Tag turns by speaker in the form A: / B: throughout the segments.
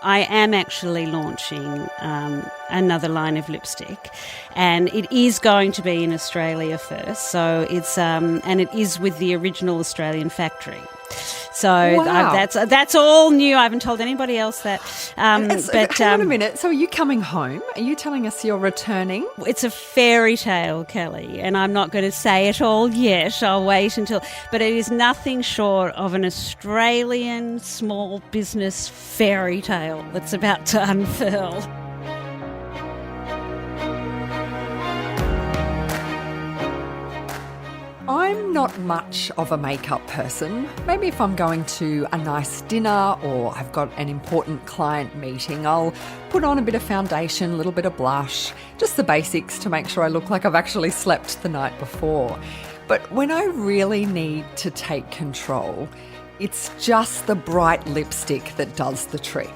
A: I am actually launching another line of lipstick, and it is going to be in Australia first. So it's and it is with the original Australian factory. So
B: Wow.
A: that's all new. I haven't told anybody else that.
B: But hang on a minute. So are you coming home? Are you telling us you're returning?
A: It's a fairy tale, Kelly, and I'm not going to say it all yet. I'll wait until. But it is nothing short of an Australian small business fairy tale that's about to unfurl.
B: I'm not much of a makeup person. Maybe if I'm going to a nice dinner or I've got an important client meeting, I'll put on a bit of foundation, a little bit of blush, just the basics to make sure I look like I've actually slept the night before. But when I really need to take control, it's just the bright lipstick that does the trick.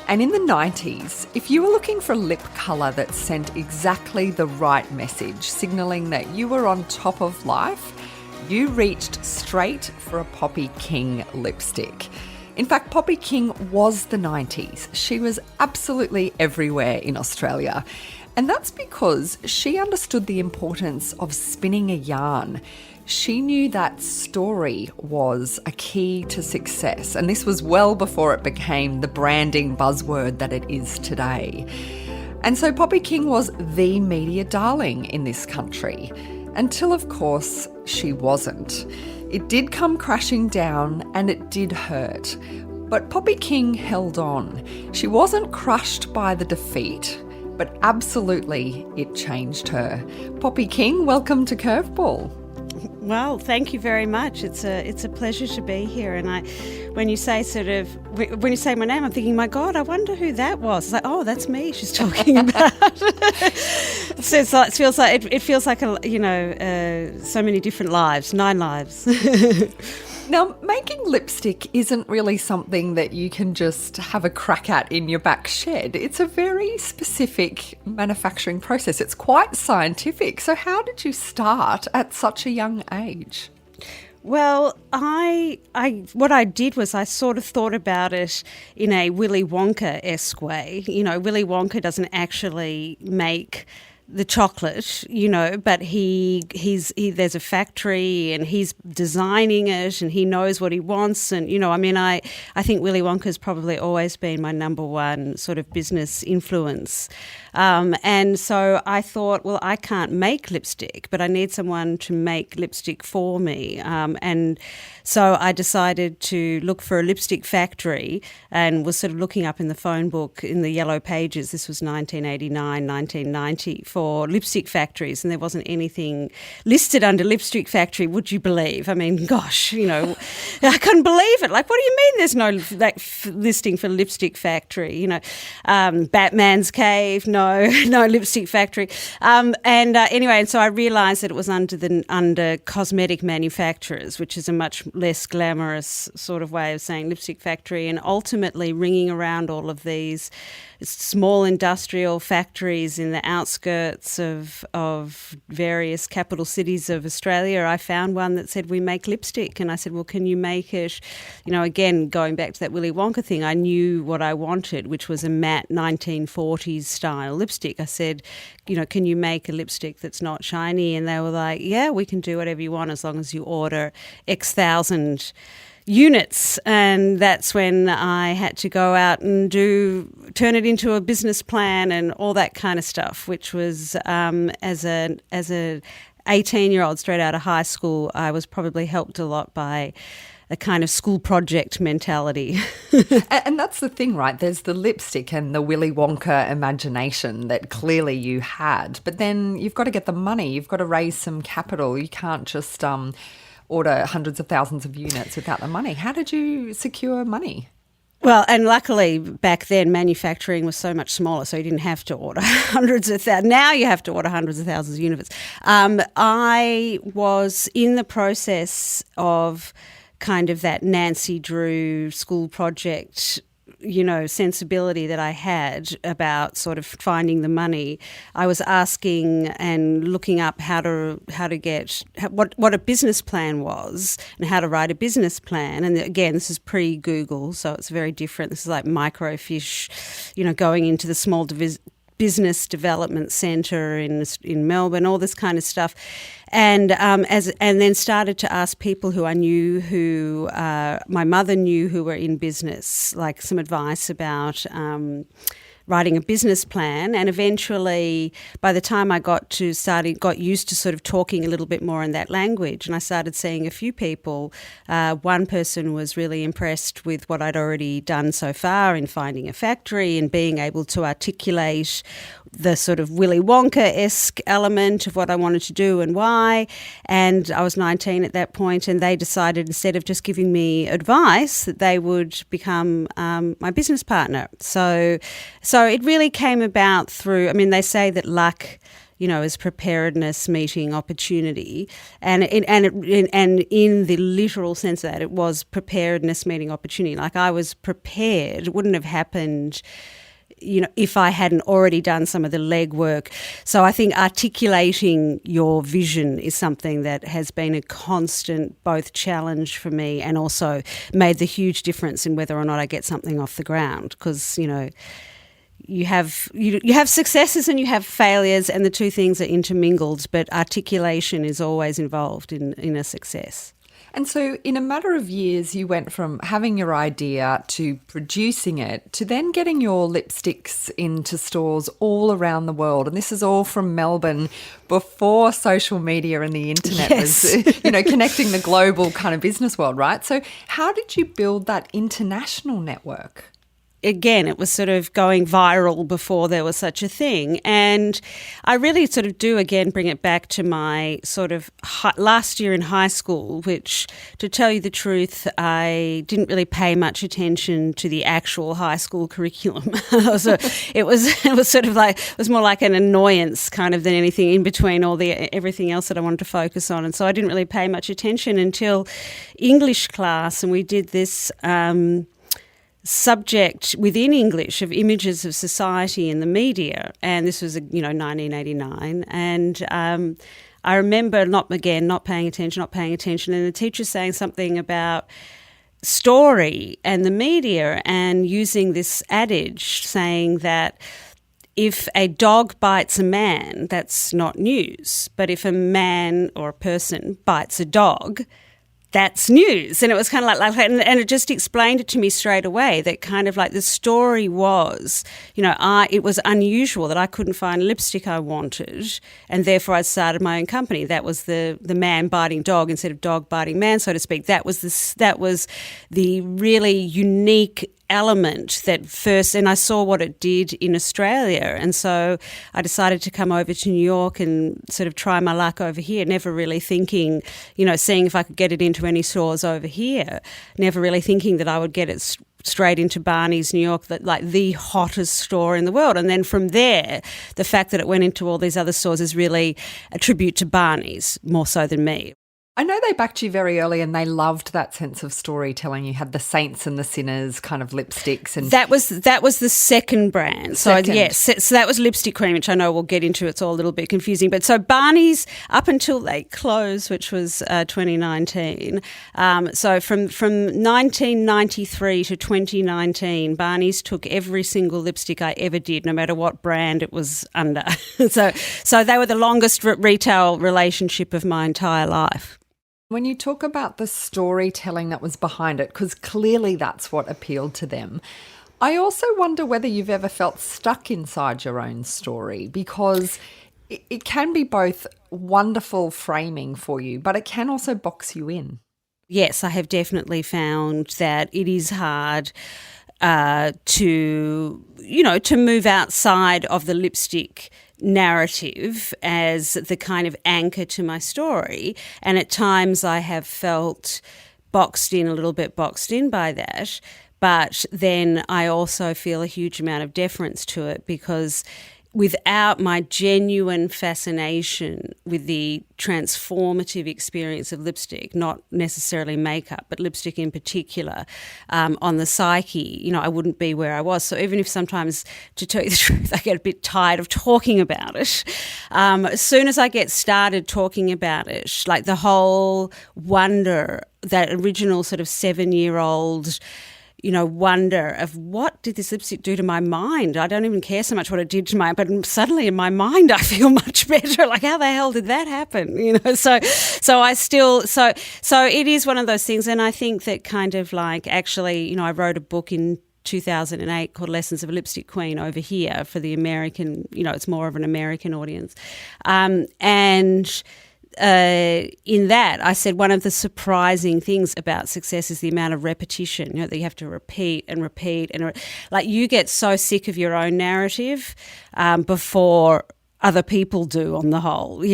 B: And in the 90s, if you were looking for a lip colour that sent exactly the right message, signalling that you were on top of life, you reached straight for a Poppy King lipstick. In fact, Poppy King was the 90s. She was absolutely everywhere in Australia. And that's because she understood the importance of spinning a yarn. She knew that story was a key to success, and this was well before it became the branding buzzword that it is today. And so Poppy King was the media darling in this country, until of course she wasn't. It did come crashing down and it did hurt, but Poppy King held on. She wasn't crushed by the defeat, but absolutely it changed her. Poppy King, welcome to Curveball.
A: Well, thank you very much. It's a pleasure to be here. And when you say when you say my name, I'm thinking, my God, I wonder who that was. It's like, oh, that's me. She's talking about. So it feels like so many different lives, 9 lives.
B: Now, making lipstick isn't really something that you can just have a crack at in your back shed. It's a very specific manufacturing process. It's quite scientific. So how did you start at such a young age?
A: Well, what I did was I sort of thought about it in a Willy Wonka-esque way. You know, Willy Wonka doesn't actually make the chocolate, but there's a factory and he's designing it and he knows what he wants. And, I think Willy Wonka's probably always been my number one sort of business influence. And so I thought, well, I can't make lipstick, but I need someone to make lipstick for me. And so I decided to look for a lipstick factory and was sort of looking up in the phone book in the yellow pages. This was 1989, 1990 for lipstick factories, and there wasn't anything listed under lipstick factory, would you believe? I mean, gosh, I couldn't believe it. Like, what do you mean there's no listing for lipstick factory? Batman's Cave, no lipstick factory. Anyway, and so I realised that it was under cosmetic manufacturers, which is a much less glamorous sort of way of saying lipstick factory, and ultimately ringing around all of these small industrial factories in the outskirts of various capital cities of Australia. I found one that said, we make lipstick. And I said, well, can you make it? Again, going back to that Willy Wonka thing, I knew what I wanted, which was a matte 1940s style lipstick. I said, can you make a lipstick that's not shiny? And they were like, yeah, we can do whatever you want as long as you order X thousand units. And that's when I had to go out and turn it into a business plan and all that kind of stuff, which was as a 18-year-old straight out of high school, I was probably helped a lot by a kind of school project mentality.
B: And that's the thing, right? There's the lipstick and the Willy Wonka imagination that clearly you had, but then you've got to get the money, you've got to raise some capital. You can't just order hundreds of thousands of units without the money. How did you secure money?
A: Well, and luckily back then manufacturing was so much smaller, so you didn't have to order hundreds of thousands. Now you have to order hundreds of thousands of units. I was in the process of kind of that Nancy Drew school project sensibility that I had about sort of finding the money, I was asking and looking up what a business plan was and how to write a business plan. And again, this is pre-Google, so it's very different. This is like microfiche, going into the small business development centre in Melbourne, all this kind of stuff, and then started to ask people who I knew, who my mother knew, who were in business, like some advice about writing a business plan. And eventually, by the time I got used to sort of talking a little bit more in that language, and I started seeing a few people. One person was really impressed with what I'd already done so far in finding a factory and being able to articulate the sort of Willy Wonka-esque element of what I wanted to do and why. And I was 19 at that point, and they decided, instead of just giving me advice, that they would become my business partner. So it really came about through, they say that luck, is preparedness meeting opportunity, and in the literal sense of that, it was preparedness meeting opportunity. Like, I was prepared. It wouldn't have happened, if I hadn't already done some of the legwork. So I think articulating your vision is something that has been a constant both challenge for me and also made the huge difference in whether or not I get something off the ground, because, you have successes and you have failures, and the two things are intermingled, but articulation is always involved in a success.
B: And so in a matter of years, you went from having your idea to producing it to then getting your lipsticks into stores all around the world. And this is all from Melbourne before social media and the internet was, connecting the global kind of business world, right? So how did you build that international network?
A: Again, it was sort of going viral before there was such a thing. And I really sort of do, again, bring it back to my sort of last year in high school, which, to tell you the truth, I didn't really pay much attention to the actual high school curriculum. It was more like an annoyance kind of than anything in between everything else that I wanted to focus on. And so I didn't really pay much attention until English class, and we did this subject within English of images of society in the media, and this was 1989, and I remember not paying attention, and the teacher saying something about story and the media, and using this adage saying that if a dog bites a man, that's not news, but if a man or a person bites a dog, that's news. And it was kind of like and it just explained it to me straight away, that kind of like the story was, it was unusual that I couldn't find lipstick I wanted, and therefore I started my own company. That was the man biting dog instead of dog biting man, so to speak. That was the really unique element that first, and I saw what it did in Australia, and so I decided to come over to New York and sort of try my luck over here, never really thinking, seeing if I could get it into any stores over here, never really thinking that I would get it straight into Barney's New York, like the hottest store in the world. And then from there, the fact that it went into all these other stores is really a tribute to Barney's more so than me.
B: I know they backed you very early, and they loved that sense of storytelling. You had the saints and the sinners kind of lipsticks, and
A: that was the second brand. So that was Lipstick Cream, which I know we'll get into. It's all a little bit confusing, but so Barney's, up until they closed, which was 2019. So from 1993 to 2019, Barney's took every single lipstick I ever did, no matter what brand it was under. so they were the longest retail relationship of my entire life.
B: When you talk about the storytelling that was behind it, because clearly that's what appealed to them, I also wonder whether you've ever felt stuck inside your own story, because it can be both wonderful framing for you, but it can also box you in.
A: Yes, I have definitely found that it is hard to move outside of the lipstick narrative as the kind of anchor to my story. And at times I have felt boxed in by that. But then I also feel a huge amount of deference to it, because without my genuine fascination with the transformative experience of lipstick, not necessarily makeup, but lipstick in particular, on the psyche, I wouldn't be where I was. So even if sometimes, to tell you the truth, I get a bit tired of talking about it, as soon as I get started talking about it, like the whole wonder, that original sort of 7-year-old wonder of what did this lipstick do to my mind? I don't even care so much what it did to but suddenly in my mind I feel much better. Like, how the hell did that happen? So it is one of those things. And I think that kind of like, actually, I wrote a book in 2008 called Lessons of a Lipstick Queen over here for the American, it's more of an American audience. In that, I said one of the surprising things about success is the amount of repetition, that you have to repeat and repeat. Like, you get so sick of your own narrative before other people do on the whole,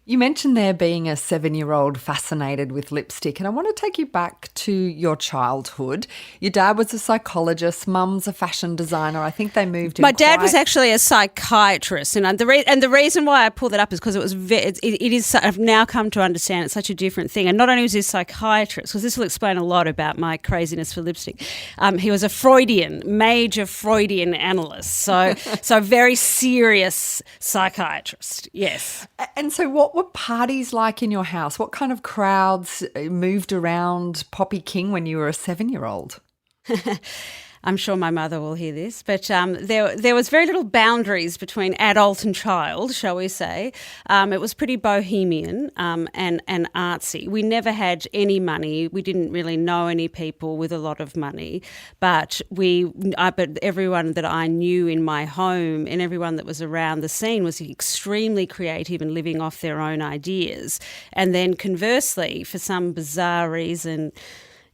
B: You mentioned there being a 7-year-old fascinated with lipstick, and I want to take you back to your childhood. Your dad was a psychologist, mum's a fashion designer. I think they moved in.
A: My dad was actually a psychiatrist, and the reason why I pulled that up is because it is. I've now come to understand it's such a different thing. And not only was he a psychiatrist, because this will explain a lot about my craziness for lipstick. He was a major Freudian analyst, so very serious psychiatrist. Yes.
B: And so, what were parties like in your house? What kind of crowds moved around Poppy King when you were a 7-year-old?
A: I'm sure my mother will hear this, but there was very little boundaries between adult and child, shall we say. It was pretty bohemian and artsy. We never had any money. We didn't really know any people with a lot of money, but everyone that I knew in my home and everyone that was around the scene was extremely creative and living off their own ideas. And then conversely, for some bizarre reason,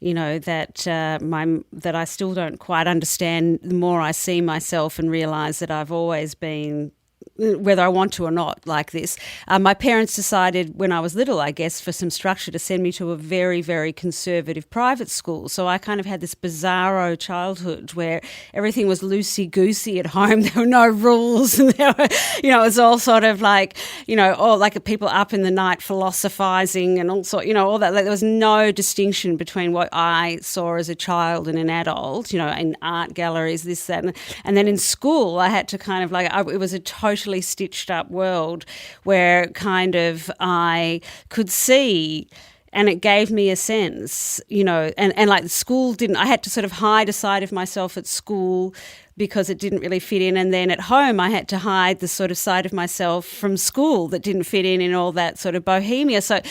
A: that I still don't quite understand, the more I see myself and realise that I've always been, whether I want to or not, like this. My parents decided when I was little, I guess, for some structure, to send me to a very, very conservative private school. So I kind of had this bizarro childhood where everything was loosey-goosey at home. There were no rules. And there were, it was all sort of like, all like people up in the night philosophising and all that. Like, there was no distinction between what I saw as a child and an adult, in art galleries, this, that. And then in school, I had to kind of it was a totally stitched up world where kind of I could see, and it gave me a sense, and like school didn't, I had to sort of hide a side of myself at school because it didn't really fit in, and then at home I had to hide the sort of side of myself from school that didn't fit in all that sort of bohemia. So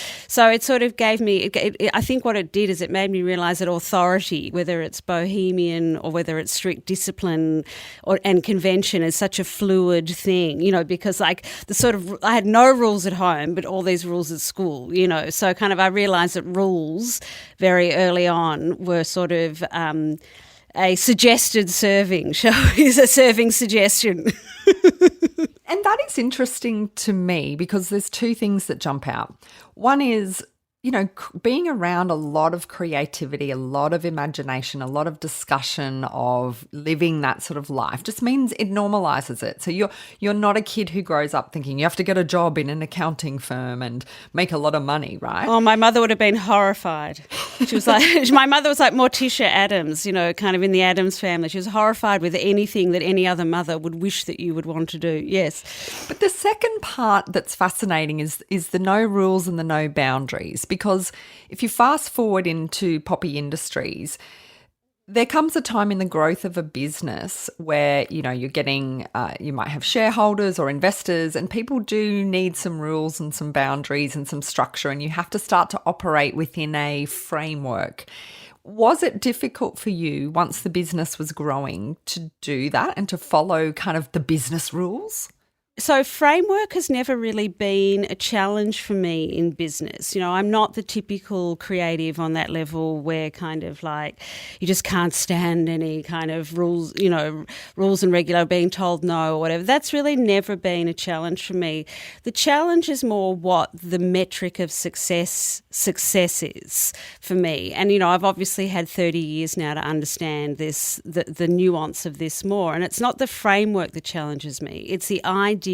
A: it sort of gave me, I think what it did is it made me realise that authority, whether it's bohemian or whether it's strict discipline and convention, is such a fluid thing, because like I had no rules at home but all these rules at school, so kind of I realised that rules very early on were sort of a suggested serving, is a serving suggestion.
B: And that is interesting to me because there's two things that jump out. One is, being around a lot of creativity, a lot of imagination, a lot of discussion of living that sort of life just means it normalizes it. So you're not a kid who grows up thinking you have to get a job in an accounting firm and make a lot of money, right?
A: Oh, my mother would have been horrified. She was like, my mother was like Morticia Addams, kind of in the Addams family. She was horrified with anything that any other mother would wish that you would want to do. Yes.
B: But the second part that's fascinating is the no rules and the no boundaries. Because if you fast forward into Poppy Industries, there comes a time in the growth of a business where, you're getting, you might have shareholders or investors, and people do need some rules and some boundaries and some structure, and you have to start to operate within a framework. Was it difficult for you once the business was growing to do that and to follow kind of the business rules?
A: So framework has never really been a challenge for me in business. I'm not the typical creative on that level where kind of like you just can't stand any kind of rules, rules and regular being told no or whatever. That's really never been a challenge for me. The challenge is more what the metric of success is for me. And, I've obviously had 30 years now to understand this, the nuance of this more. And it's not the framework that challenges me. It's the idea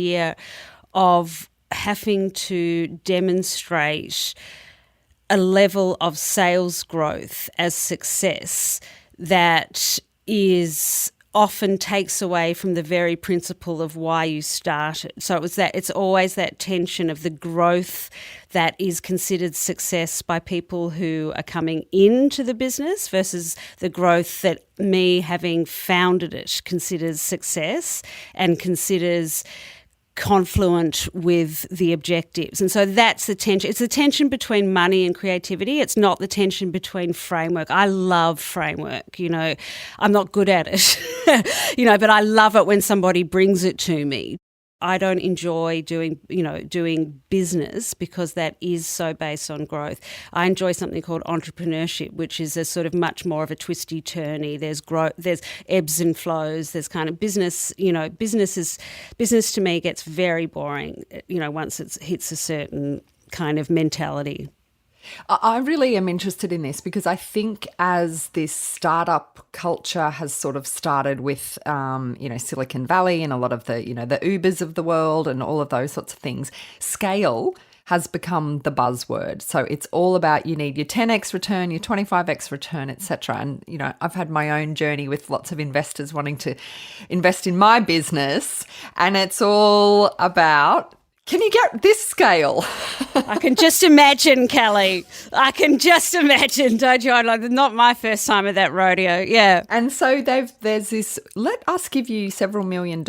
A: of having to demonstrate a level of sales growth as success that is often takes away from the very principle of why you started. So it's always that tension of the growth that is considered success by people who are coming into the business versus the growth that me, having founded it, considers success and considers confluent with the objectives. And so that's the tension. It's the tension between money and creativity. It's not the tension between framework. I love framework, I'm not good at it, but I love it when somebody brings it to me. I don't enjoy doing business because that is so based on growth. I enjoy something called entrepreneurship, which is a sort of much more of a twisty turny. There's growth, there's ebbs and flows. There's kind of business. Business to me gets very boring. Once it hits a certain kind of mentality.
B: I really am interested in this because I think as this startup culture has sort of started with, Silicon Valley and a lot of the Ubers of the world and all of those sorts of things, scale has become the buzzword. So it's all about you need your 10x return, your 25x return, etc. And, I've had my own journey with lots of investors wanting to invest in my business, and it's all about, can you get this scale?
A: I can just imagine, Kelly. I can just imagine, don't you? Not my first time at that rodeo, yeah.
B: And so there's this, let us give you several $1 million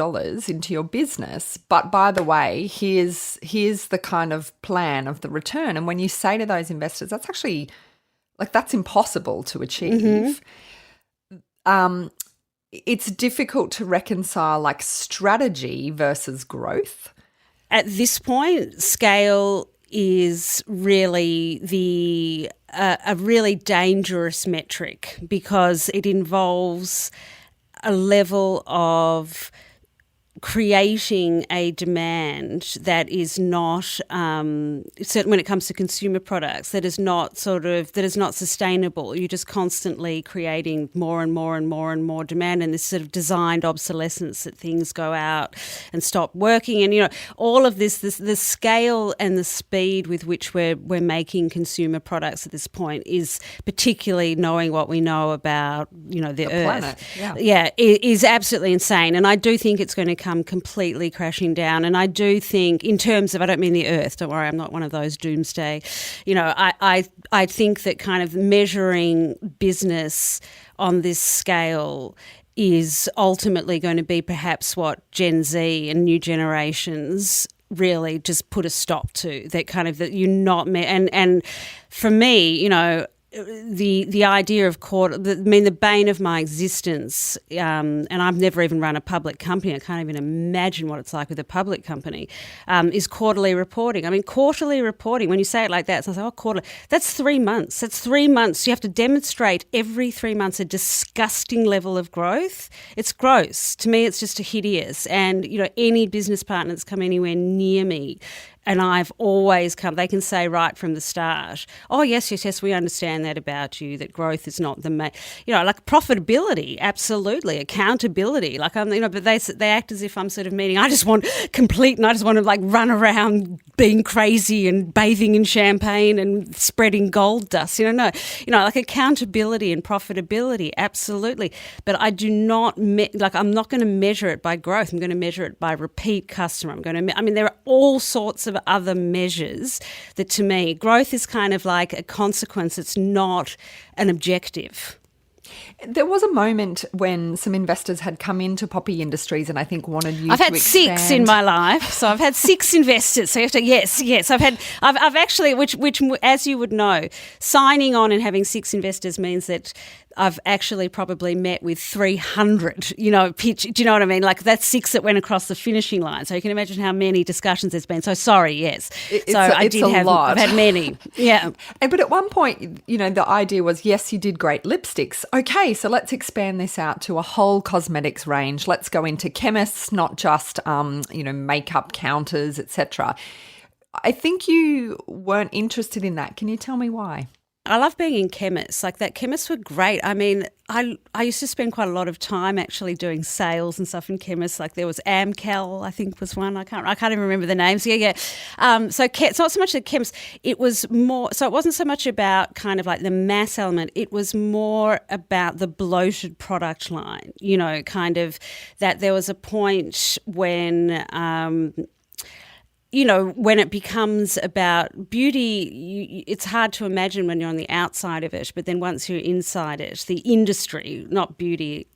B: into your business, but by the way, here's the kind of plan of the return. And when you say to those investors, that's actually, that's impossible to achieve. Mm-hmm. It's difficult to reconcile strategy versus growth.
A: At this point, scale is really a really dangerous metric because it involves a level of creating a demand that is not, certainly when it comes to consumer products, that is not sustainable. You're just constantly creating more and more and more and more demand, and this sort of designed obsolescence that things go out and stop working. And, all of this, the scale and the speed with which we're making consumer products at this point is, particularly knowing what we know about, the Earth.
B: Planet,
A: yeah, is absolutely insane. And I do think it's going to come completely crashing down. And I do think, in terms of, I don't mean the Earth, don't worry, I'm not one of those doomsday, I think that kind of measuring business on this scale is ultimately going to be perhaps what Gen Z and new generations really just put a stop to. That you're not, and for me, the idea of the bane of my existence, and I've never even run a public company. I can't even imagine what it's like with a public company, is quarterly reporting. I mean, quarterly reporting, when you say it like that, so I say, quarterly, that's 3 months. That's 3 months. You have to demonstrate every 3 months a disgusting level of growth. It's gross. To me, it's just hideous. And, any business partner that's come anywhere near me, and I've always they can say right from the start, oh, yes, we understand that about you, that growth is not the main, profitability, absolutely, accountability, but they act as if I'm sort of meaning, I just want complete, and I just want to run around being crazy and bathing in champagne and spreading gold dust, no, accountability and profitability, absolutely. But I do not, I'm not going to measure it by growth. I'm going to measure it by repeat customer. There are all sorts of other measures that, to me, growth is kind of like a consequence. It's not an objective.
B: There was a moment when some investors had come into Poppy Industries and I think wanted you to expand.
A: I've had 6 in my life, so I've had 6 investors. So you have to, yes. I've actually, which as you would know, signing on and having 6 investors means that I've actually probably met with 300, pitch. Do you know what I mean? Like that's 6 that went across the finishing line. So you can imagine how many discussions there's been. So sorry, yes. I've had many. Yeah.
B: But at one point, the idea was, yes, you did great lipsticks. Okay, so let's expand this out to a whole cosmetics range. Let's go into chemists, not just, makeup counters, etc. I think you weren't interested in that. Can you tell me why?
A: I love being in chemists. Like that, chemists were great. I mean, I used to spend quite a lot of time actually doing sales and stuff in chemists. Like there was Amcal, I think was one. I can't even remember the names. Yeah. So it's not so much the chemists. It was more. So it wasn't so much about kind of like the mass element. It was more about the bloated product line. Kind of that there was a point when. When it becomes about beauty, it's hard to imagine when you're on the outside of it, but then once you're inside it, the industry, not beauty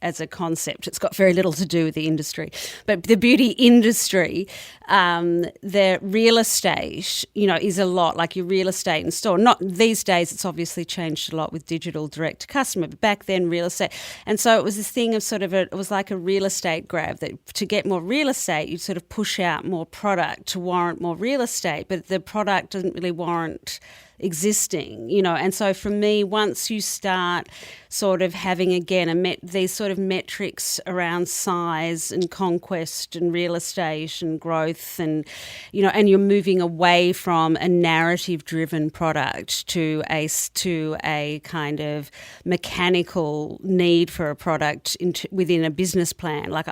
A: as a concept, it's got very little to do with the industry, but the beauty industry, the real estate, is a lot like your real estate in store. Not these days, it's obviously changed a lot with digital direct to customer, but back then real estate. And so it was this thing of it was like a real estate grab that to get more real estate, you'd sort of push out more product to warrant more real estate, but the product doesn't really warrant existing, and so for me, once you start sort of having again these sort of metrics around size and conquest and real estate and growth and and you're moving away from a narrative driven product to a kind of mechanical need for a product within a business plan, like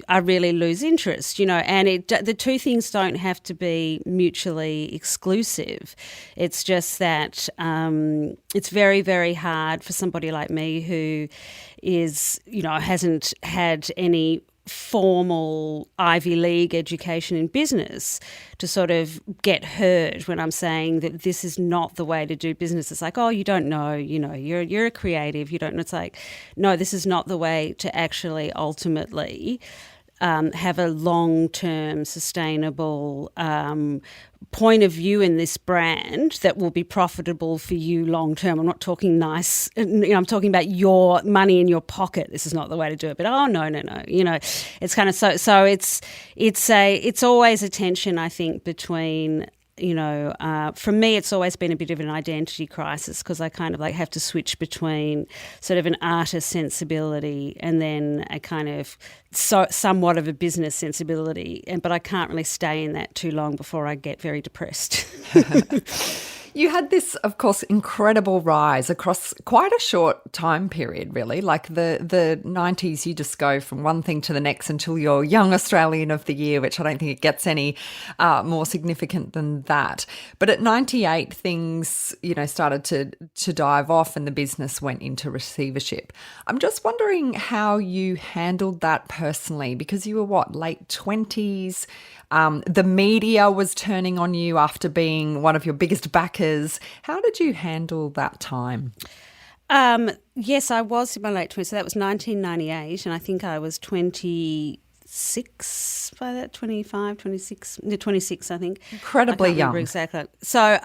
A: I really lose interest, and the two things don't have to be mutually exclusive. It's just that it's very, very hard for somebody like me who is, hasn't had any formal Ivy League education in business to sort of get heard when I'm saying that this is not the way to do business. It's like, oh, you don't know, you're a creative, you don't know. It's like, no, this is not the way to actually ultimately have a long-term sustainable point of view in this brand that will be profitable for you long-term. I'm not talking nice, I'm talking about your money in your pocket. This is not the way to do it. But no. It's kind of so it's always a tension, I think, between for me, it's always been a bit of an identity crisis because I kind of like have to switch between sort of an artist sensibility and then a kind of somewhat of a business sensibility. But I can't really stay in that too long before I get very depressed.
B: You had this, of course, incredible rise across quite a short time period, really. Like the 90s, you just go from one thing to the next until you're Young Australian of the Year, which I don't think it gets any more significant than that. But at 98, things, started to dive off and the business went into receivership. I'm just wondering how you handled that personally, because you were, late 20s? The media was turning on you after being one of your biggest backers. How did you handle that time?
A: Yes, I was in my late 20s. So that was 1998, and I think I was 26 by that, 25, 26, 26, I think.
B: Incredibly young.
A: Exactly. So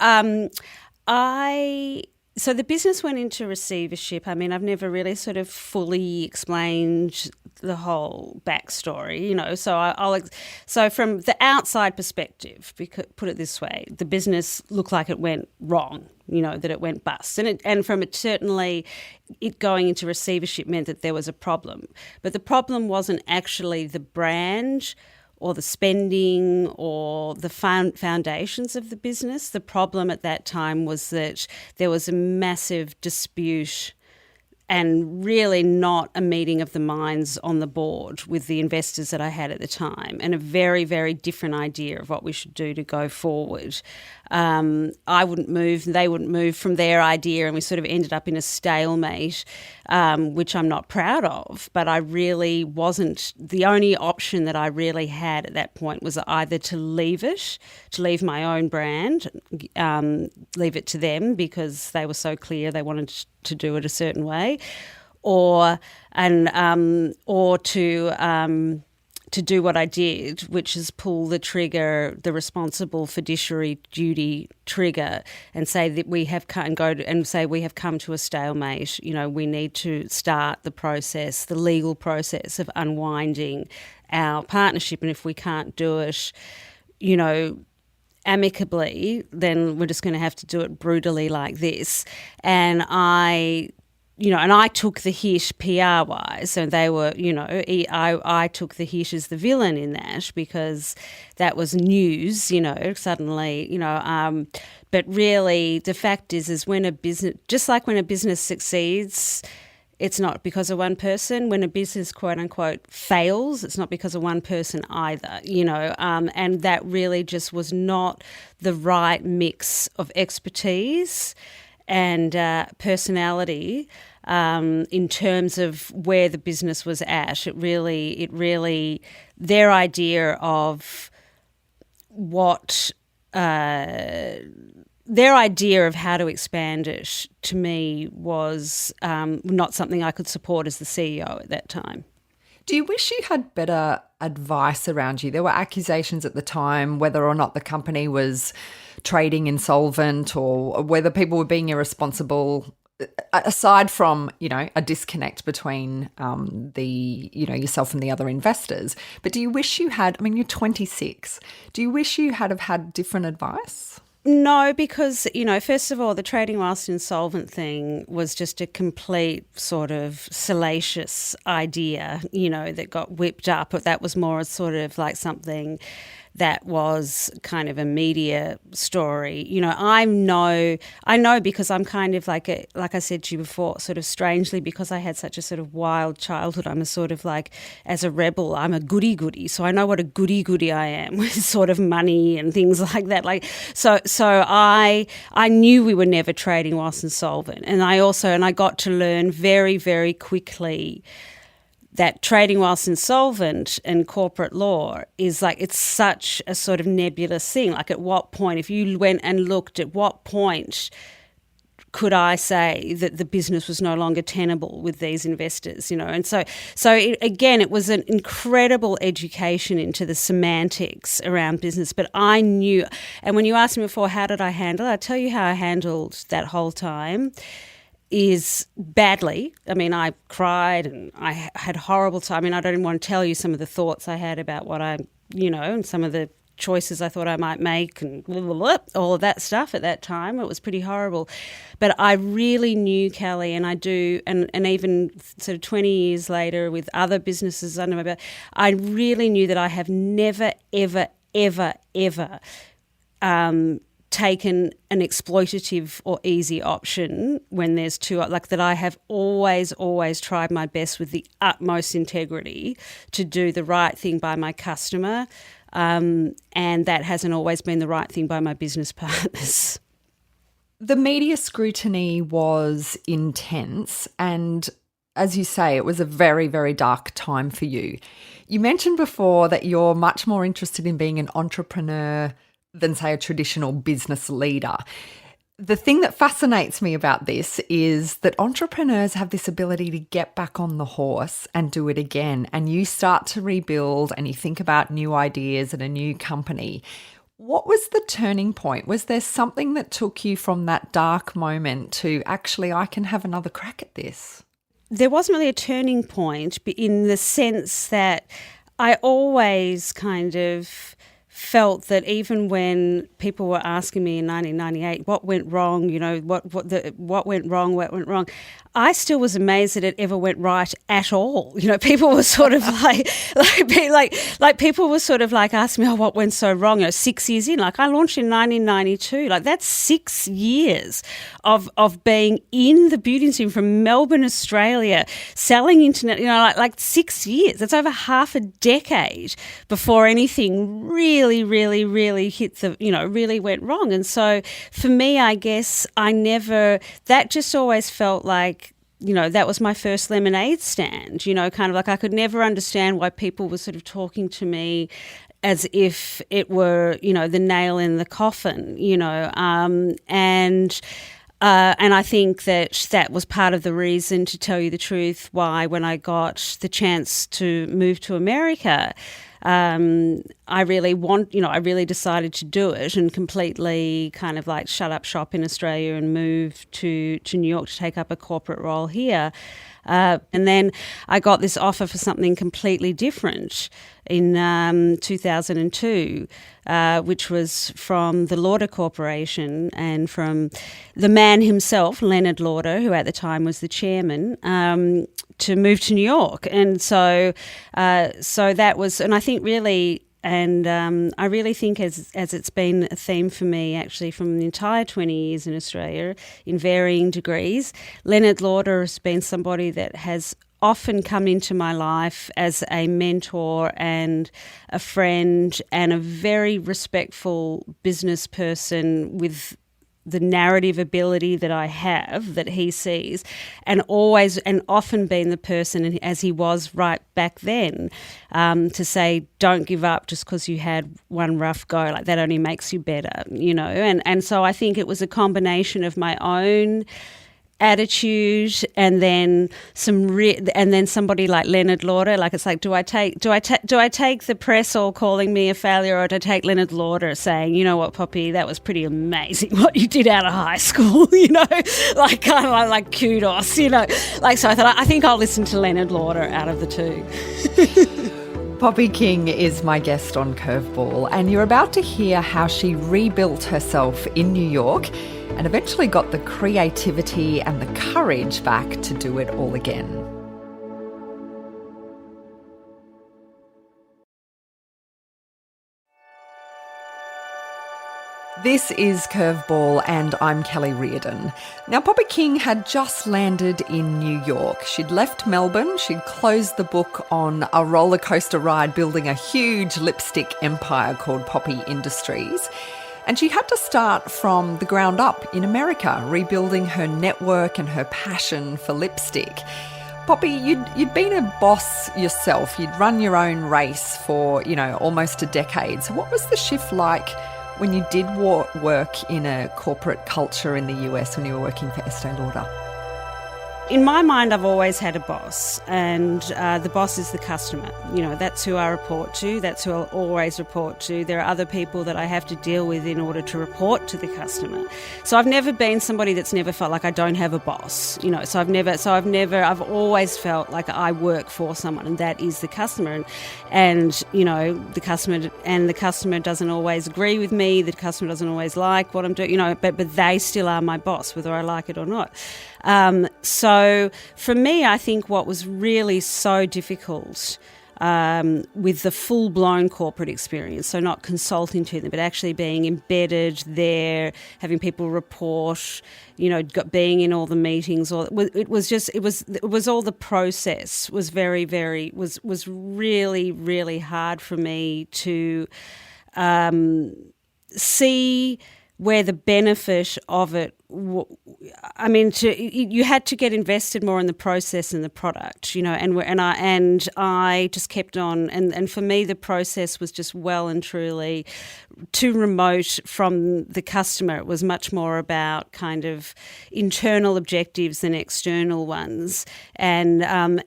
A: So the business went into receivership. I mean, I've never really sort of fully explained the whole backstory, So from the outside perspective, put it this way, the business looked like it went wrong, that it went bust. And from it, certainly it going into receivership meant that there was a problem. But the problem wasn't actually the brand or the spending or the foundations of the business. The problem at that time was that there was a massive dispute and really not a meeting of the minds on the board with the investors that I had at the time, and a very, very different idea of what we should do to go forward. I wouldn't move, they wouldn't move from their idea, and we sort of ended up in a stalemate, which I'm not proud of. But I really wasn't, the only option that I really had at that point was either to leave my own brand, leave it to them because they were so clear they wanted to do it a certain way, or to do what I did, which is pull the trigger, the responsible fiduciary duty trigger, and say that we have come to a stalemate. We need to start the process, the legal process of unwinding our partnership, and if we can't do it, amicably, then we're just going to have to do it brutally like this. And I took the hit PR-wise, and they were, I took the hit as the villain in that, because that was news, suddenly, but really the fact is when a business, just like when a business succeeds, it's not because of one person. When a business, quote unquote, fails, it's not because of one person either, and that really just was not the right mix of expertise and personality in terms of where the business was at. It really, their idea of their idea of how to expand it, to me, was not something I could support as the CEO at that time.
B: Do you wish you had better advice around you? There were accusations at the time whether or not the company was trading insolvent or whether people were being irresponsible, aside from, a disconnect between yourself and the other investors. But do you wish you had, you're 26, do you wish you had have had different advice?
A: No, because, first of all, the trading whilst insolvent thing was just a complete sort of salacious idea, that got whipped up. But that was more sort of like something that was kind of a media story. I know because I'm kind of like I said to you before, sort of strangely, because I had such a sort of wild childhood, I'm a sort of like, as a rebel, I'm a goody-goody. So I know what a goody-goody I am with sort of money and things like that. So I knew we were never trading whilst insolvent. And I got to learn very, very quickly that trading whilst insolvent and corporate law is it's such a sort of nebulous thing. Like, at what point, if you went and looked, at what point could I say that the business was no longer tenable with these investors, And so it was an incredible education into the semantics around business. But I knew, and when you asked me before, how did I handle it? I'll tell you how I handled that whole time. Is badly. I cried and I had horrible time. I don't even want to tell you some of the thoughts I had about what and some of the choices I thought I might make and blah, blah, blah, all of that stuff at that time. It was pretty horrible. But I really knew, Kelly, and I do, and even sort of 20 years later with other businesses under my belt, I really knew that I have never, ever, ever, ever taken an exploitative or easy option when there's two, that I have always tried my best with the utmost integrity to do the right thing by my customer, and that hasn't always been the right thing by my business partners.
B: The media scrutiny was intense, and as you say, it was a very, very dark time for you. You mentioned before that you're much more interested in being an entrepreneur than, say, a traditional business leader. The thing that fascinates me about this is that entrepreneurs have this ability to get back on the horse and do it again, and you start to rebuild and you think about new ideas and a new company. What was the turning point? Was there something that took you from that dark moment to, actually, I can have another crack at this?
A: There wasn't really a turning point, but in the sense that I always kind of felt that even when people were asking me in 1998 what went wrong, what went wrong, I still was amazed that it ever went right at all. People were sort of like people were sort of like asking me, what went so wrong? 6 years in, I launched in 1992. That's 6 years of being in the beauty industry from Melbourne, Australia, selling internet. 6 years. That's over half a decade before anything really, really, really hit the, really went wrong. And so for me, I guess that just always felt like, that was my first lemonade stand, kind of like I could never understand why people were sort of talking to me as if it were, the nail in the coffin, and And I think that was part of the reason, to tell you the truth, why when I got the chance to move to America, I really decided to do it and completely kind of like shut up shop in Australia and move to New York to take up a corporate role here. And then I got this offer for something completely different in 2002, which was from the Lauder Corporation and from the man himself, Leonard Lauder, who at the time was the chairman, to move to New York. And so that was, and I think really, and I really think as it's been a theme for me actually from the entire 20 years in Australia in varying degrees, Leonard Lauder has been somebody that has often come into my life as a mentor and a friend and a very respectful business person with the narrative ability that I have, that he sees, and always and often been the person, as he was right back then, to say, don't give up just because you had one rough go. Like, that only makes you better, you know. And so I think it was a combination of my own attitude and then and then somebody like Leonard Lauder. Like, it's like, do I take the press all calling me a failure, or do I take Leonard Lauder saying, you know what, Poppy, that was pretty amazing what you did out of high school, you know, like kind of like kudos, you know. Like, so I thought, I think I'll listen to Leonard Lauder out of the two.
B: Poppy King is my guest on Curveball, and you're about to hear how she rebuilt herself in New York and eventually got the creativity and the courage back to do it all again. This is Curveball and I'm Kelly Reardon. Now, Poppy King had just landed in New York. She'd left Melbourne, she'd closed the book on a roller coaster ride building a huge lipstick empire called Poppy Industries. And she had to start from the ground up in America, rebuilding her network and her passion for lipstick. Poppy, you'd been a boss yourself. You'd run your own race for, almost a decade. So what was the shift like when you did work in a corporate culture in the US when you were working for Estee Lauder?
A: In my mind, I've always had a boss, and the boss is the customer. You know, that's who I report to. That's who I'll always report to. There are other people that I have to deal with in order to report to the customer. So I've never been somebody that's never felt like I don't have a boss. You know, I've always felt like I work for someone, and that is the customer. And you know, the customer doesn't always agree with me. The customer doesn't always like what I'm doing. You know, but they still are my boss, whether I like it or not. So for me, I think what was really so difficult with the full-blown corporate experience, so not consulting to them, but actually being embedded there, having people report, being in all the meetings, it was all the process was very, very, was really, really hard for me to see where the benefit of it, you had to get invested more in the process and the product, and I just kept on, and for me the process was just well and truly too remote from the customer. It was much more about kind of internal objectives than external ones, and I'm.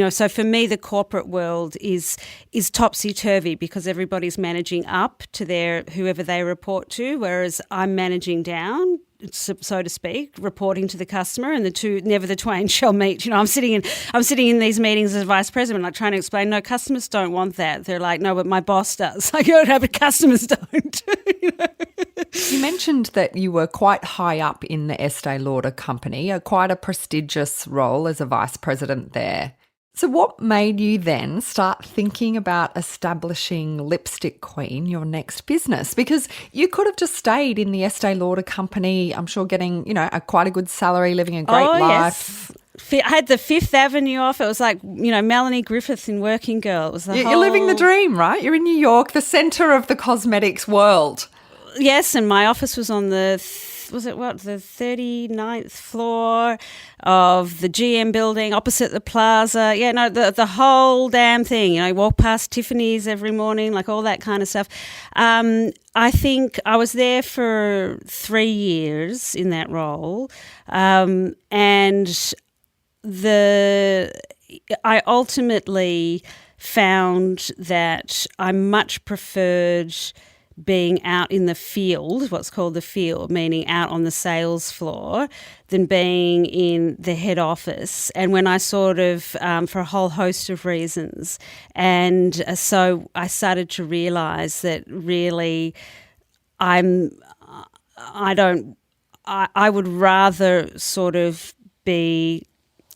A: So for me, the corporate world is topsy-turvy because everybody's managing up to whoever they report to, whereas I'm managing down, so to speak, reporting to the customer, and never the twain shall meet. I'm sitting in these meetings as vice president, like trying to explain, no, customers don't want that. They're like, no, but my boss does. Like, no, but customers don't.
B: You mentioned that you were quite high up in the Estee Lauder company, quite a prestigious role as a vice president there. So what made you then start thinking about establishing Lipstick Queen, your next business? Because you could have just stayed in the Estee Lauder company, I'm sure getting, quite a good salary, living a great life.
A: Yes. I had the Fifth Avenue off. It was like, Melanie Griffith in Working Girl. It was
B: You're living the dream, right? You're in New York, the centre of the cosmetics world.
A: Yes, and my office was on the the 39th floor of the GM building opposite the plaza. Yeah, no, the whole damn thing. You know, walk past Tiffany's every morning, like all that kind of stuff. I think I was there for 3 years in that role, and I ultimately found that I much preferred being out in the field, what's called the field, meaning out on the sales floor, than being in the head office. And when I sort of, for a whole host of reasons, and so I started to realise that really I would rather sort of be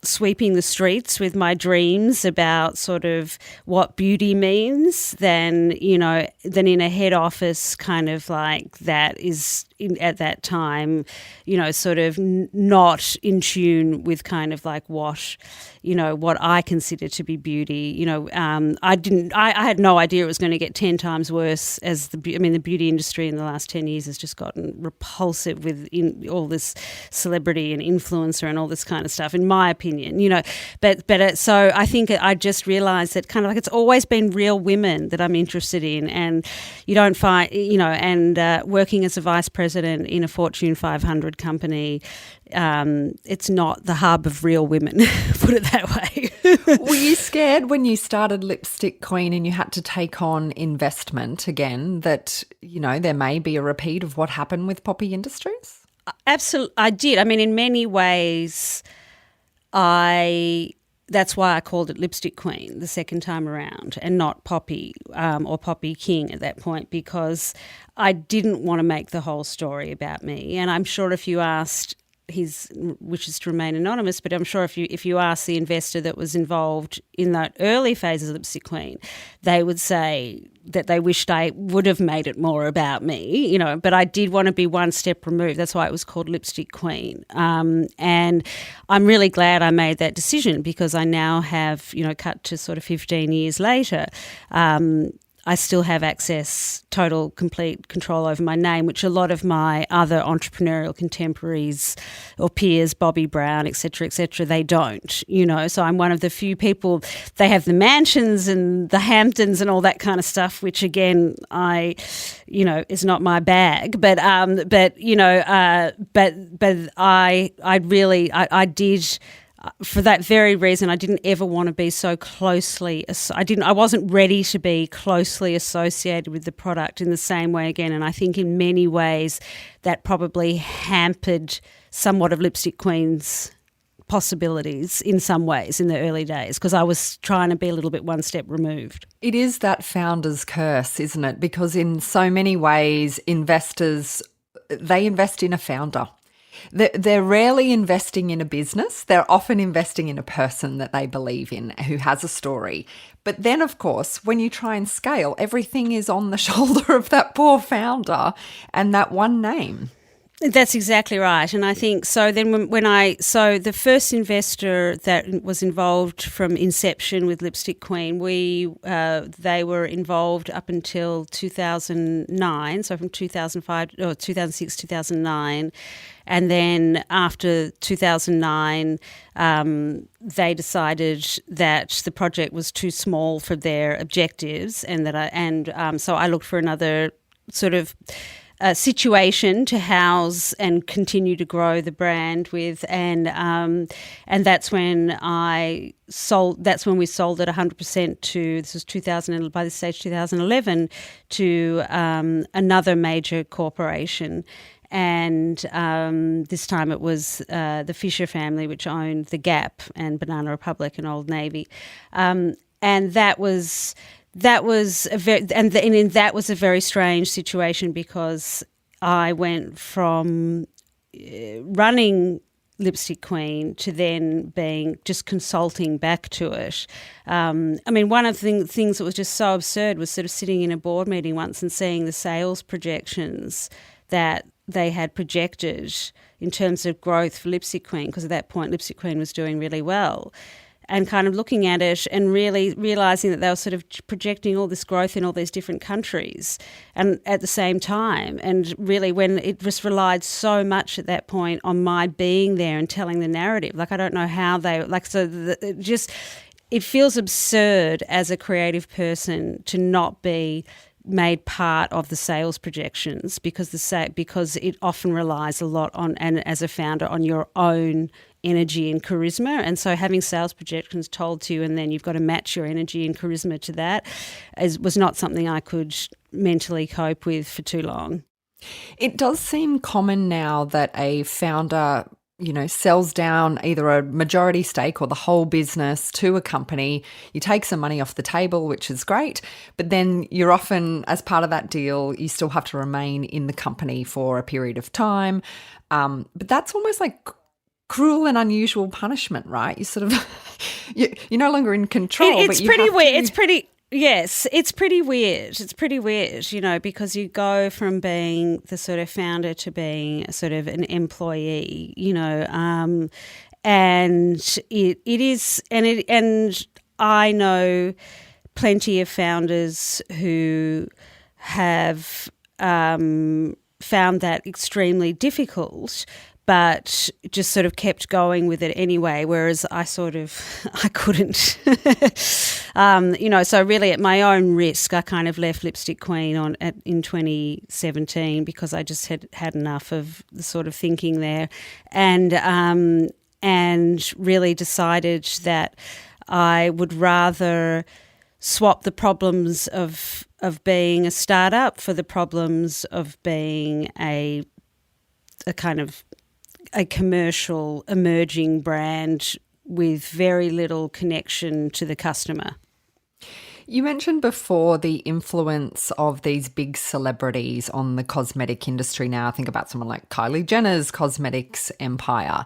A: sweeping the streets with my dreams about sort of what beauty means than in a head office kind of like that is at that time, sort of not in tune with kind of like what I consider to be beauty. I had no idea it was going to get 10 times worse as the beauty industry in the last 10 years has just gotten repulsive with all this celebrity and influencer and all this kind of stuff, in my opinion, so I think I just realised that kind of like it's always been real women that I'm interested in, and you don't find, working as a vice president in a Fortune 500 company, it's not the hub of real women, put it that way.
B: Were you scared when you started Lipstick Queen and you had to take on investment again that, there may be a repeat of what happened with Poppy Industries?
A: Absolutely, I did. I mean, in many ways, that's why I called it Lipstick Queen the second time around and not Poppy or Poppy King at that point, because I didn't want to make the whole story about me. And I'm sure if you asked his wishes to remain anonymous, but I'm sure if you ask the investor that was involved in that early phases of Lipstick Queen, they would say that they wished I would have made it more about me, but I did want to be one step removed. That's why it was called Lipstick Queen. And I'm really glad I made that decision, because I now have, cut to sort of 15 years later, I still have access, total, complete control over my name, which a lot of my other entrepreneurial contemporaries or peers, Bobby Brown, et cetera, they don't, So I'm one of the few people, they have the mansions and the Hamptons and all that kind of stuff, which again, is not my bag. But I did. For that very reason, I didn't ever want to be so closely. I wasn't ready to be closely associated with the product in the same way again. And I think in many ways that probably hampered somewhat of Lipstick Queen's possibilities in some ways in the early days, because I was trying to be a little bit one step removed.
B: It is that founder's curse, isn't it? Because in so many ways, investors, they invest in a founder. They're rarely investing in a business. They're often investing in a person that they believe in, who has a story. But then, of course, when you try and scale, everything is on the shoulder of that poor founder and that one name.
A: That's exactly right. And I think so then so the first investor that was involved from inception with Lipstick Queen, they were involved up until 2009, so from 2006, 2009. And then after 2009, they decided that the project was too small for their objectives, and so I looked for another sort of situation to house and continue to grow the brand with, and that's when I sold. That's when we sold it 100% to. This was 2000. By this stage, 2011, to another major corporation. And this time it was the Fisher family, which owned The Gap and Banana Republic and Old Navy, and that was a very strange situation, because I went from running Lipstick Queen to then being just consulting back to it. One of the things that was just so absurd was sort of sitting in a board meeting once and seeing the sales projections that they had projected in terms of growth for Lipstick Queen, because at that point Lipstick Queen was doing really well. and kind of looking at it and really realising that they were sort of projecting all this growth in all these different countries and at the same time. And really when it just relied so much at that point on my being there and telling the narrative. Like I don't know how they, like so it feels absurd as a creative person to not be made part of the sales projections because it often relies a lot on, and as a founder, on your own energy and charisma. And so having sales projections told to you and then you've got to match your energy and charisma to that was not something I could mentally cope with for too long.
B: It does seem common now that a founder, sells down either a majority stake or the whole business to a company. You take some money off the table, which is great, but then you're often, as part of that deal, you still have to remain in the company for a period of time. But that's almost like cruel and unusual punishment, right? You sort of, you're no longer in control.
A: It's pretty weird. Yes, it's pretty weird. It's pretty weird, because you go from being the sort of founder to being sort of an employee, and it is, and I know plenty of founders who have found that extremely difficult, but just sort of kept going with it anyway, whereas I couldn't. So really at my own risk, I kind of left Lipstick Queen in 2017 because I just had enough of the sort of thinking there and really decided that I would rather swap the problems of being a startup for the problems of being a kind of a commercial emerging brand with very little connection to the customer.
B: You mentioned before the influence of these big celebrities on the cosmetic industry now. I think about someone like Kylie Jenner's cosmetics empire.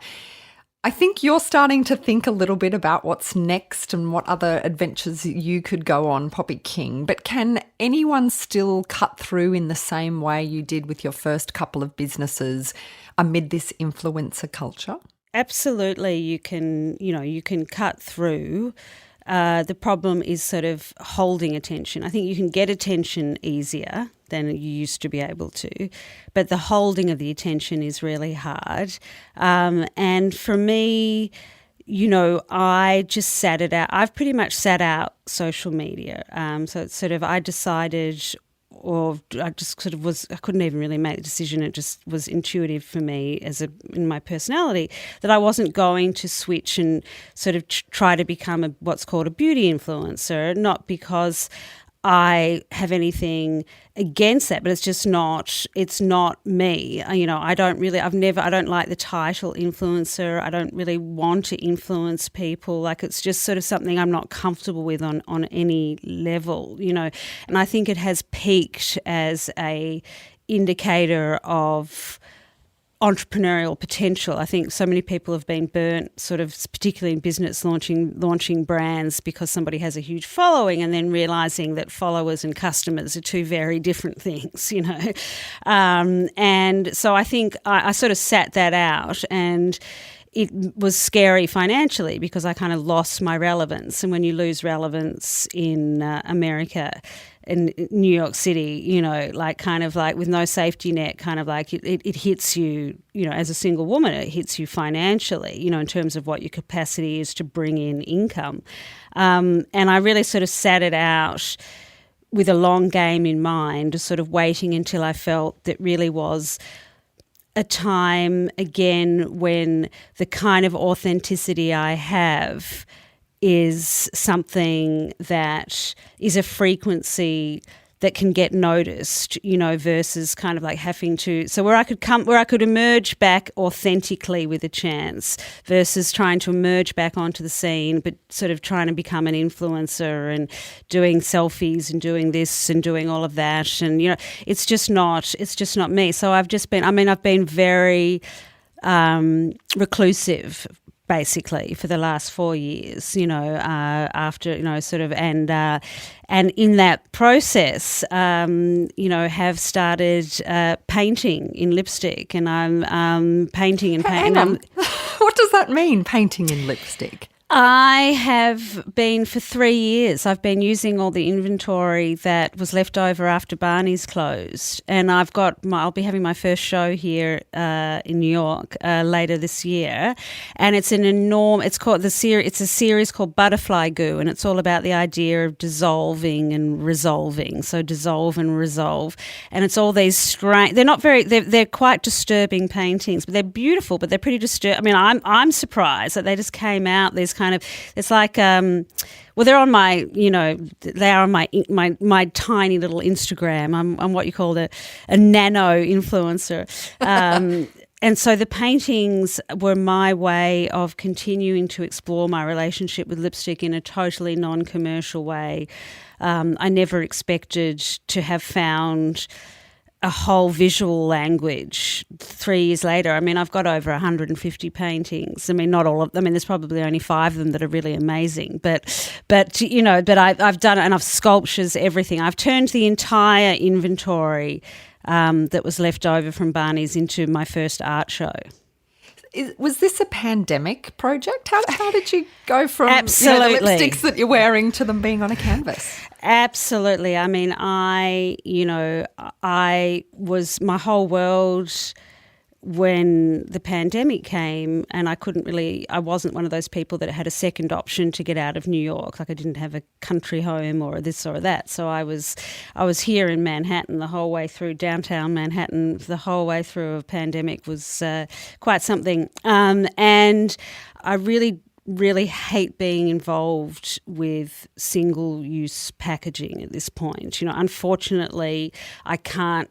B: I think you're starting to think a little bit about what's next and what other adventures you could go on, Poppy King. But can anyone still cut through in the same way you did with your first couple of businesses amid this influencer culture?
A: Absolutely, you can cut through. The problem is sort of holding attention. I think you can get attention easier than you used to be able to, but the holding of the attention is really hard. And for me, I just sat it out. I've pretty much sat out social media. So it's sort of, I decided, or I just sort of I couldn't even really make the decision. It just was intuitive for me in my personality that I wasn't going to switch and sort of try to become what's called a beauty influencer, not because I have anything against that, but it's not me. I don't like the title influencer. I don't really want to influence people. Like it's just sort of something I'm not comfortable with on any level, and I think it has peaked as a indicator of entrepreneurial potential. I think so many people have been burnt, sort of particularly in business, launching brands because somebody has a huge following and then realising that followers and customers are two very different things, And so I think I sort of sat that out, and it was scary financially because I kind of lost my relevance. And when you lose relevance in America, in New York City, kind of like with no safety net, kind of like it hits you, as a single woman, it hits you financially, in terms of what your capacity is to bring in income. And I really sort of sat it out with a long game in mind, sort of waiting until I felt that really was a time again when the kind of authenticity I have is something that is a frequency that can get noticed, versus kind of like having to, so where I could emerge back authentically with a chance versus trying to emerge back onto the scene, but sort of trying to become an influencer and doing selfies and doing this and doing all of that. And, it's just not me. So I've been very reclusive basically for the last 4 years, after, sort of, and in that process, have started painting in lipstick, and I'm painting and painting.
B: What does that mean, painting in lipstick?
A: I have been for 3 years. I've been using all the inventory that was left over after Barney's closed, and I'll be having my first show here in New York later this year, and it's it's a series called Butterfly Goo, and it's all about the idea of dissolving and resolving. So dissolve and resolve, and it's all these strange. They're quite disturbing paintings, but they're beautiful. But they're pretty disturbing. I mean, I'm surprised that they just came out. These it's like they're on my, they are on my tiny little Instagram. I'm what you call a nano influencer. And so the paintings were my way of continuing to explore my relationship with lipstick in a totally non-commercial way. I never expected to have found a whole visual language 3 years later. I mean, I've got over 150 paintings. I mean, not all of them. I mean, there's probably only 5 of them that are really amazing. But I've done it, and I've sculptures, everything. I've turned the entire inventory that was left over from Barney's into my first art show.
B: Was this a pandemic project? How did you go from
A: Absolutely.
B: The lipsticks that you're wearing to them being on a canvas?
A: Absolutely. I mean, I was my whole world when the pandemic came, and I wasn't one of those people that had a second option to get out of New York. Like, I didn't have a country home or this or that. So I was here in Manhattan the whole way through, downtown Manhattan, the whole way through a pandemic was quite something. And I really hate being involved with single-use packaging at this point. Unfortunately, I can't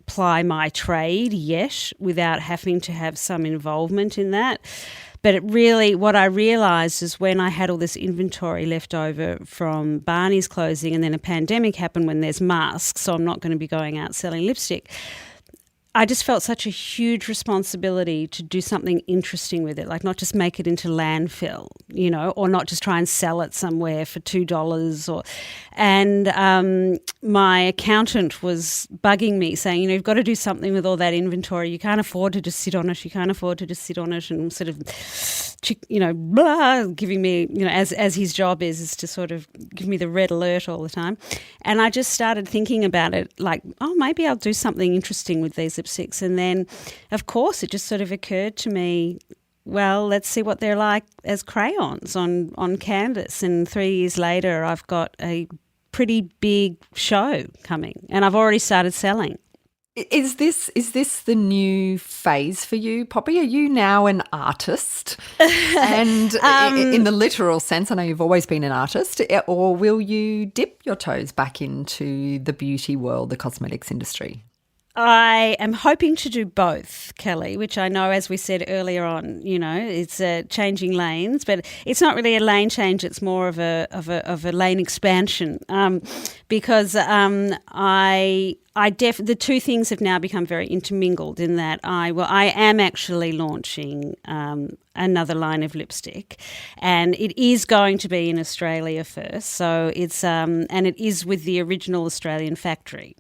A: ply my trade yet without having to have some involvement in that. But what I realised is when I had all this inventory left over from Barney's closing, and then a pandemic happened when there's masks, so I'm not going to be going out selling lipstick, I just felt such a huge responsibility to do something interesting with it, like not just make it into landfill, or not just try and sell it somewhere for $2. And my accountant was bugging me saying, you've got to do something with all that inventory. You can't afford to just sit on it. You can't afford to just sit on it, and sort of, giving me, as his job is to sort of give me the red alert all the time. And I just started thinking about it like, maybe I'll do something interesting with these lipsticks. And then, of course, it just sort of occurred to me, well, let's see what they're like as crayons on canvas. And 3 years later, I've got a pretty big show coming, and I've already started selling.
B: Is this the new phase for you, Poppy? Are you now an artist? And in the literal sense, I know you've always been an artist, or will you dip your toes back into the beauty world, the cosmetics industry?
A: I am hoping to do both, Kelly, which I know, as we said earlier on, it's changing lanes, but it's not really a lane change. It's more of a lane expansion, because the two things have now become very intermingled in that I am actually launching another line of lipstick, and it is going to be in Australia first. So it's and it is with the original Australian factory.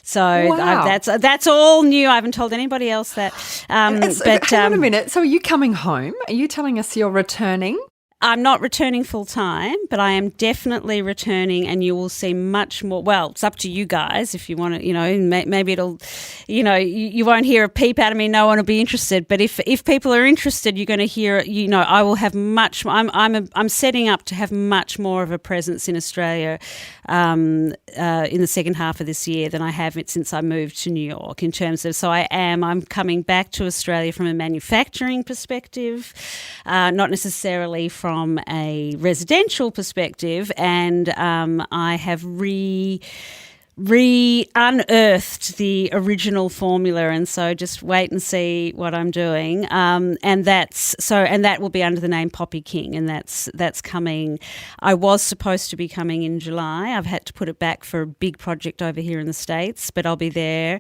A: So
B: wow.
A: That's all new. I haven't told anybody else that.
B: But hang on a minute. So are you coming home? Are you telling us you're returning?
A: I'm not returning full time, but I am definitely returning, and you will see much more. Well, it's up to you guys if you want to, maybe it'll, you won't hear a peep out of me. No one will be interested. But if people are interested, you're going to hear, I will have much. I'm setting up to have much more of a presence in Australia in the second half of this year than I have since I moved to New York. In terms of, I'm coming back to Australia from a manufacturing perspective, not necessarily from a residential perspective, and I have unearthed the original formula, and so just wait and see what I'm doing. And that will be under the name Poppy King, and that's coming. I was supposed to be coming in July. I've had to put it back for a big project over here in the States, but I'll be there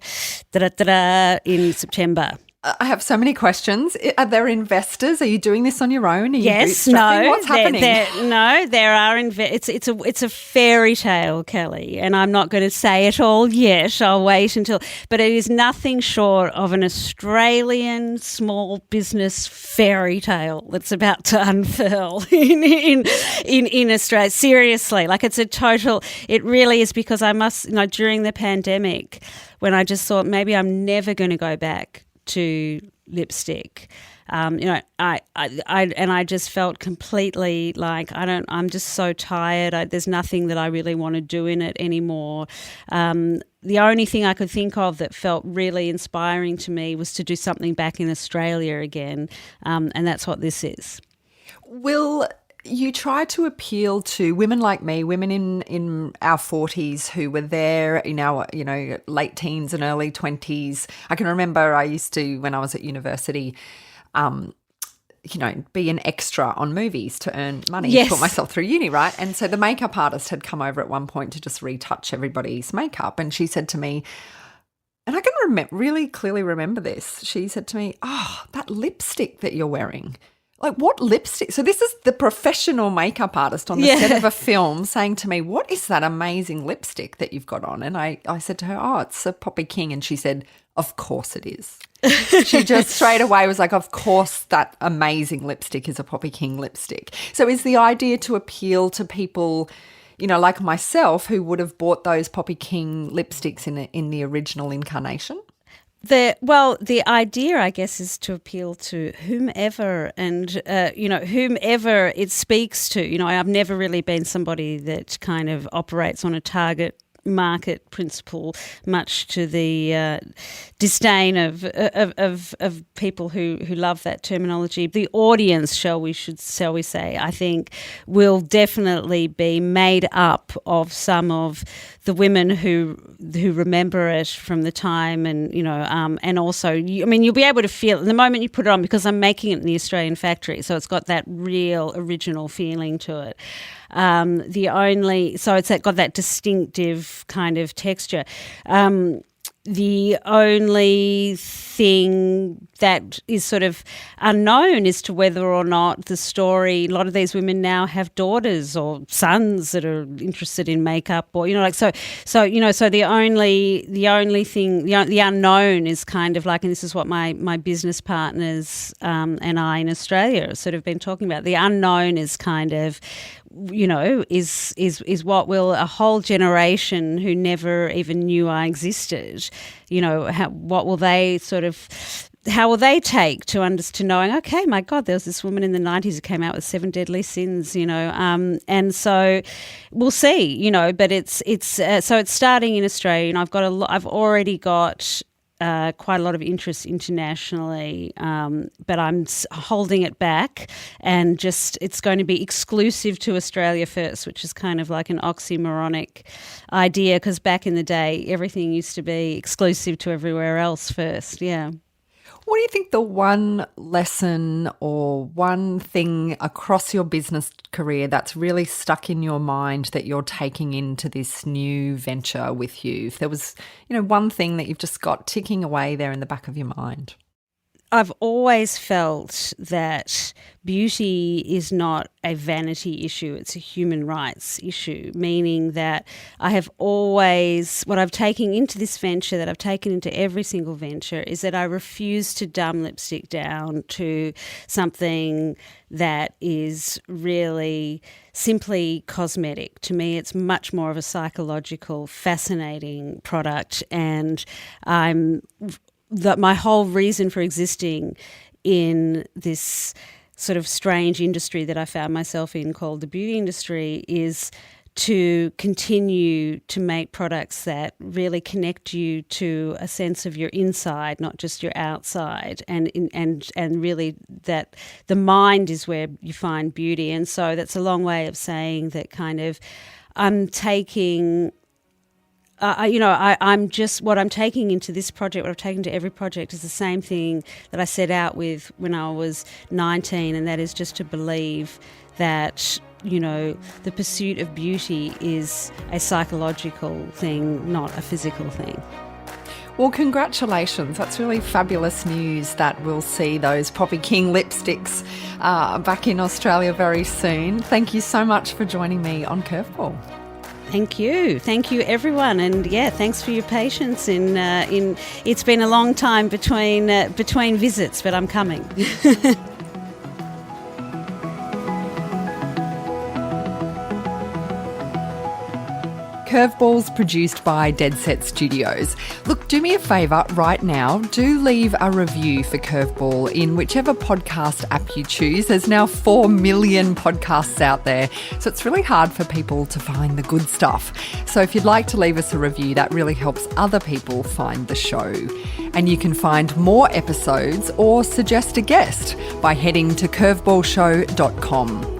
A: in September.
B: I have so many questions. Are there investors? Are you doing this on your own? Are you
A: Yes,
B: bootstrapping?
A: no.
B: What's happening?
A: There are. It's a fairy tale, Kelly, and I'm not going to say it all yet. I'll wait until. But it is nothing short of an Australian small business fairy tale that's about to unfurl in Australia. Seriously, like it's a total. It really is, because I must. During the pandemic, when I just thought maybe I'm never going to go back to lipstick. I just felt completely like I'm just so tired. There's nothing that I really want to do in it anymore. The only thing I could think of that felt really inspiring to me was to do something back in Australia again, and that's what this is.
B: Will you try to appeal to women like me, women in our 40s who were there in our, late teens and early 20s? I can remember I used to, when I was at university, be an extra on movies to earn money to put myself through uni, right? And so the makeup artist had come over at one point to just retouch everybody's makeup, and she said to me, and I can really clearly remember this, she said to me, "Oh, that lipstick that you're wearing. Like, what lipstick?" So this is the professional makeup artist on the set of a film saying to me, "What is that amazing lipstick that you've got on?" And I said to her, "Oh, it's a Poppy King." And she said, "Of course it is." She just straight away was like, "Of course that amazing lipstick is a Poppy King lipstick." So is the idea to appeal to people, like myself, who would have bought those Poppy King lipsticks in the original incarnation?
A: The idea, I guess, is to appeal to whomever and, whomever it speaks to. I've never really been somebody that kind of operates on a target market principle, much to the disdain of people who love that terminology. The audience, shall we say, I think will definitely be made up of some of the women who remember it from the time, and also, you'll be able to feel it the moment you put it on, because I'm making it in the Australian factory, so it's got that real original feeling to it. So it's got that distinctive kind of texture. The only thing that is sort of unknown as to whether or not the story, a lot of these women now have daughters or sons that are interested in makeup, or so the only thing, the unknown is kind of like, and this is what my business partners and I in Australia have sort of been talking about. The unknown is kind of, is what will a whole generation who never even knew I existed, how will they take to knowing, okay, my God, there was this woman in the 90s who came out with 7 Deadly Sins, and so we'll see, but so it's starting in Australia, and I've already got quite a lot of interest internationally, but I'm holding it back, and it's going to be exclusive to Australia first, which is kind of like an oxymoronic idea, because back in the day, everything used to be exclusive to everywhere else first, yeah.
B: What do you think the one lesson or one thing across your business career that's really stuck in your mind that you're taking into this new venture with you? If there was, one thing that you've just got ticking away there in the back of your mind.
A: I've always felt that beauty is not a vanity issue, it's a human rights issue, meaning that I have always, what I've taken into this venture, that I've taken into every single venture, is that I refuse to dumb lipstick down to something that is really simply cosmetic. To me, it's much more of a psychological, fascinating product, and that my whole reason for existing in this sort of strange industry that I found myself in, called the beauty industry, is to continue to make products that really connect you to a sense of your inside, not just your outside, and really that the mind is where you find beauty. And so that's a long way of saying that kind of I'm taking I'm just, what I'm taking into this project, what I've taken to every project, is the same thing that I set out with when I was 19, and that is just to believe that, the pursuit of beauty is a psychological thing, not a physical thing.
B: Well, congratulations. That's really fabulous news that we'll see those Poppy King lipsticks back in Australia very soon. Thank you so much for joining me on Curveball.
A: Thank you everyone, and thanks for your patience. It's been a long time between visits, but I'm coming.
B: Curveball's produced by Dead Set Studios. Look, do me a favour right now. Do leave a review for Curveball in whichever podcast app you choose. There's now 4 million podcasts out there, so it's really hard for people to find the good stuff. So if you'd like to leave us a review, that really helps other people find the show. And you can find more episodes or suggest a guest by heading to curveballshow.com.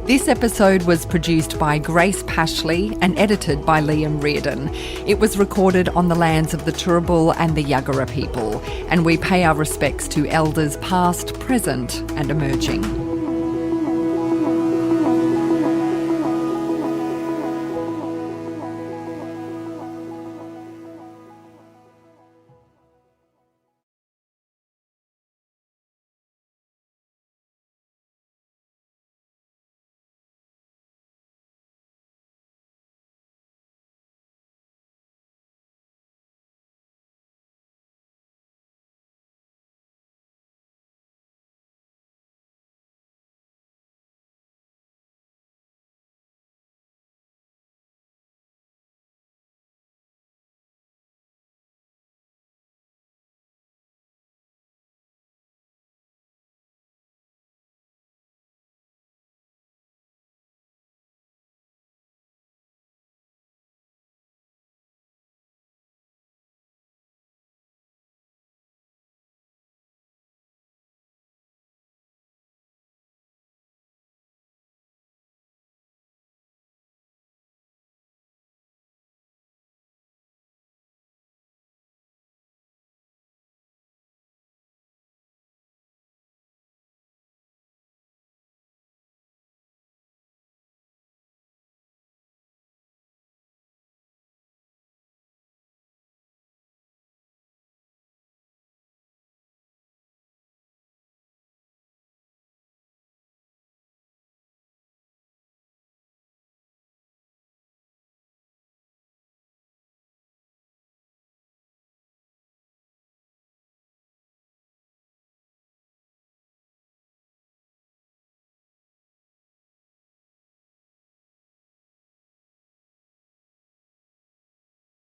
B: This episode was produced by Grace Pashley and edited by Liam Reardon. It was recorded on the lands of the Turrbal and the Yagara people, and we pay our respects to elders past, present and emerging.